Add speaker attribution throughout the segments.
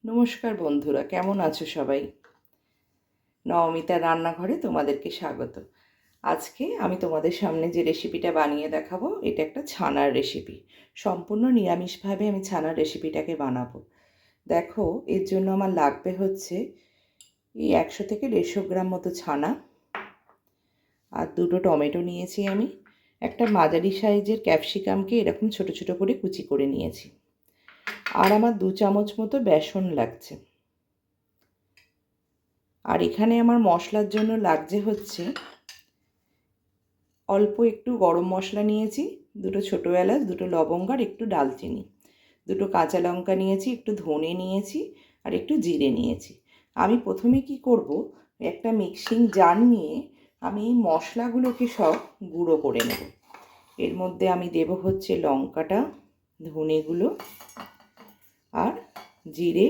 Speaker 1: নমস্কার বন্ধুরা, কেমন আছো সবাই? নবমিতার রান্নাঘরে তোমাদেরকে স্বাগত। আজকে আমি তোমাদের সামনে যে রেসিপিটা বানিয়ে দেখাবো, এটা একটা ছানার রেসিপি। সম্পূর্ণ নিরামিষভাবে আমি ছানার রেসিপিটাকে বানাবো। দেখো, এর জন্য আমার লাগবে হচ্ছে এই 100 থেকে 150 গ্রাম মতো ছানা, আর 2টো টমেটো নিয়েছি আমি, একটা মাঝারি সাইজের ক্যাপসিকামকে এরকম ছোট ছোট করে কুচি করে নিয়েছি, আর আমার 2 চামচ মতো বেসন লাগছে। আর এখানে আমার মশলার জন্য লাগছে হচ্ছে অল্প একটু গরম মশলা নিয়েছি, 2টো ছোটো এলাচ, 2টো লবঙ্গ আর একটু ডালচিনি, 2টো কাঁচা লঙ্কা নিয়েছি, একটু ধনে নিয়েছি আর একটু জিরে নিয়েছি। আমি প্রথমে কি করব, একটা মিক্সিং জার নিয়ে আমি এই মশলাগুলোকে সব গুঁড়ো করে নেব। এর মধ্যে আমি দেব হচ্ছে লঙ্কাটা, ধনেগুলো আর জিরে,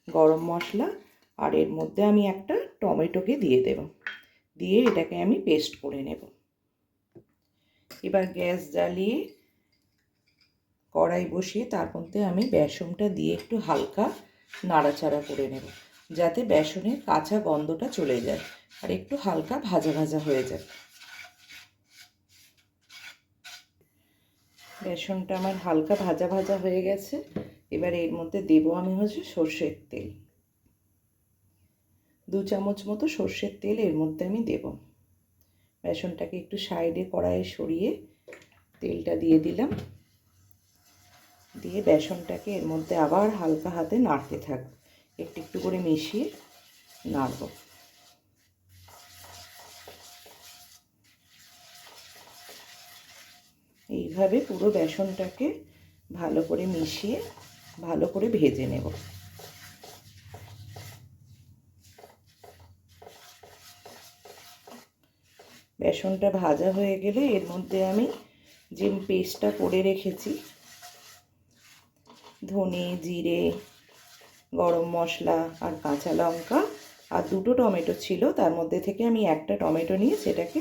Speaker 1: গরম মশলা, আর এর মধ্যে আমি একটা টমেটোকে দিয়ে দেব, দিয়ে এটাকে আমি পেস্ট করে নেব। এবার গ্যাস জ্বালিয়ে কড়াই বসিয়ে তার মধ্যে আমি বেসনটা দিয়ে একটু হালকা নাড়াচাড়া করে নেব, যাতে বেসনের কাঁচা গন্ধটা চলে যায় আর একটু হালকা ভাজা ভাজা হয়ে যায়। বেসনটা আমার হালকা ভাজা ভাজা হয়ে গেছে। এবার এর মধ্যে দেব আমি হচ্ছে সর্ষের তেল, 2 চামচ মতো সর্ষের তেল এর মধ্যে আমি দেব। বেসনটাকে একটু সাইডে কড়াইয়ে সরিয়ে তেলটা দিয়ে দিলাম, দিয়ে বেসনটাকে এর মধ্যে আবার হালকা হাতে নাড়তে থাকবো, একটু একটু করে মিশিয়ে নাড়ব। এইভাবে পুরো বেসনটাকে ভালো করে মিশিয়ে ভালো করে ভেজে নেব। বেসনটা ভাজা হয়ে গেলে এর মধ্যে আমি যে পেস্টটা করে রেখেছি, ধনে, জিরে, গরম মশলা আর কাঁচা লঙ্কা আর 2টো টমেটো ছিল, তার মধ্যে থেকে আমি একটা টমেটো নিয়ে সেটাকে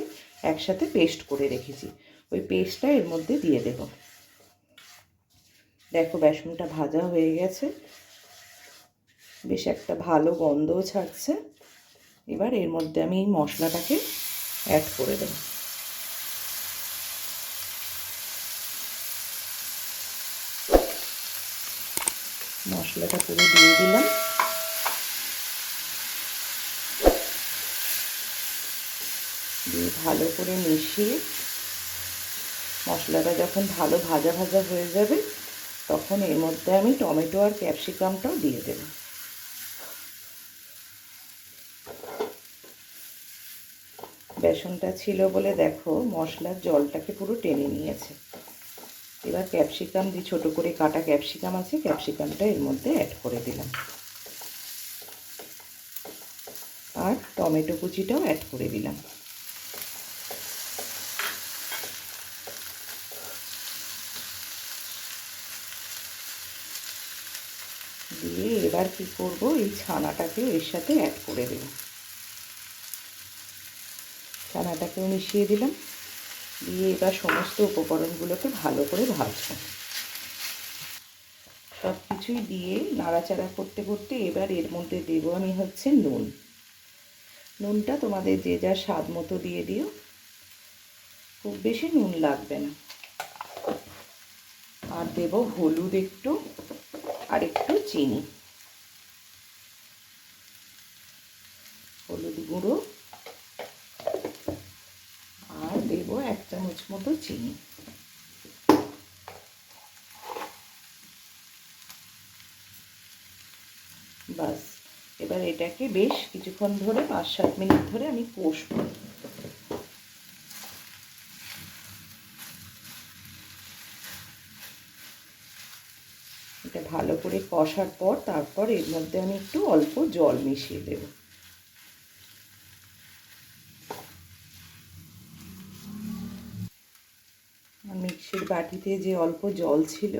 Speaker 1: একসাথে পেস্ট করে রেখেছি, ওই পেস্টটা এর মধ্যে দিয়ে দেব। দেখো, বেসনটা ভাজা হয়ে গেছে, বেশ একটা ভালো গন্ধও ছাড়ছে। এবার এর মধ্যে আমি এই মশলাটাকে অ্যাড করে দেব। মশলাটা পুরো দিয়ে দিলাম, দিয়ে ভালো করে মিশিয়ে মশলাটা যখন ভালো ভাজা ভাজা হয়ে যাবে, তখন এর মধ্যে আমি টমেটো আর ক্যাপসিকামটাও দিয়ে দেব। বেসনটা ছিল বলে দেখো মশলার জলটাকে পুরো টেনে নিয়েছে। এবার ক্যাপসিকাম, যে ছোটো করে কাটা ক্যাপসিকাম আছে, ক্যাপসিকামটা এর মধ্যে অ্যাড করে দিলাম, আর টমেটো কুচিটাও অ্যাড করে দিলাম। দিয়ে এবার কি করব, এই ছানাটাকে এর সাথে অ্যাড করে দেব। ছানাটাকেও মিশিয়ে দিলাম, দিয়ে এবার সমস্ত উপকরণগুলোকে ভালো করে ভাজবো। সব কিছুই দিয়ে নাড়াচাড়া করতে করতে এবার এর মধ্যে দেব আমি হচ্ছে নুন। নুনটা তোমাদের যে যার স্বাদ মতো দিয়ে দিও, খুব বেশি নুন লাগবে না। আর দেব হলুদ একটু, আর একটু চিনি, হলুদ গুঁড়ো, আর দেব 1 চামচ মতো চিনি। বাস, এবার এটাকে বেশ কিছুক্ষণ ধরে 5-7 মিনিট ধরে আমি কষবো। এটা ভালো করে কষার পর তারপর এর মধ্যে আমি একটু অল্প জল মিশিয়ে দেব। মিক্সির বাটিতে যে অল্প জল ছিল,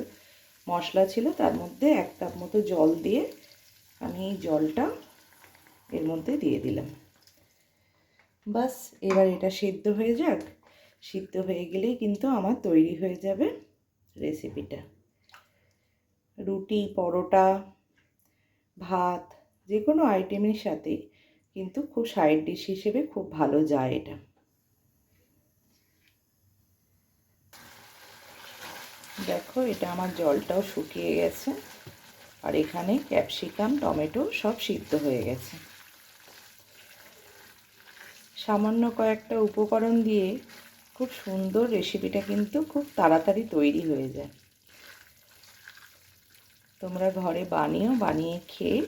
Speaker 1: মশলা ছিল, তার মধ্যে 1 কাপ মতো জল দিয়ে আমি এই জলটা এর মধ্যে দিয়ে দিলাম। বাস, এবার এটা সিদ্ধ হয়ে যাক। সিদ্ধ হয়ে গেলেই কিন্তু আমার তৈরি হয়ে যাবে রেসিপিটা। রুটি, পরোটা, ভাত, যে কোনো আইটেমের সাথেই কিন্তু খুব সাইড ডিশ হিসেবে খুব ভালো যায় এটা। দেখো এটা আমার জলটাও শুকিয়ে গেছে, আর এখানে ক্যাপসিকাম টমেটো সব সিদ্ধ হয়ে গেছে। সামান্য কয়েকটা উপকরণ দিয়ে খুব সুন্দর রেসিপিটা কিন্তু খুব তাড়াতাড়ি তৈরি হয়ে যায়। তোমরা ঘরে বানিয়ে খেয়ে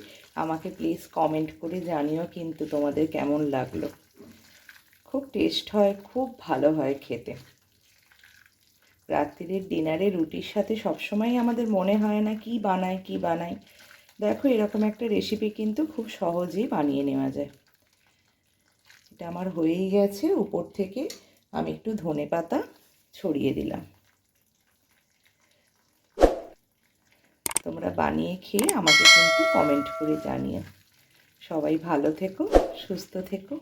Speaker 1: আমাকে প্লিজ কমেন্ট করে জানিও কিন্তু তোমাদের কেমন লাগলো। খুব টেস্ট হয়, খুব ভালো হয় খেতে। রাত্রিরের ডিনারে রুটির সাথে সবসময় আমাদের মনে হয় না কি বানাই। দেখো এরকম একটা রেসিপি কিন্তু খুব সহজেই বানিয়ে নেওয়া যায়। এটা আমার হয়েই গেছে। উপর থেকে আমি একটু ধনেপাতা ছড়িয়ে দিলাম। তোমরা বানিয়ে খেয়ে আমাকে কিন্তু কমেন্ট করে জানিও। সবাই ভালো থেকো, সুস্থ থেকো।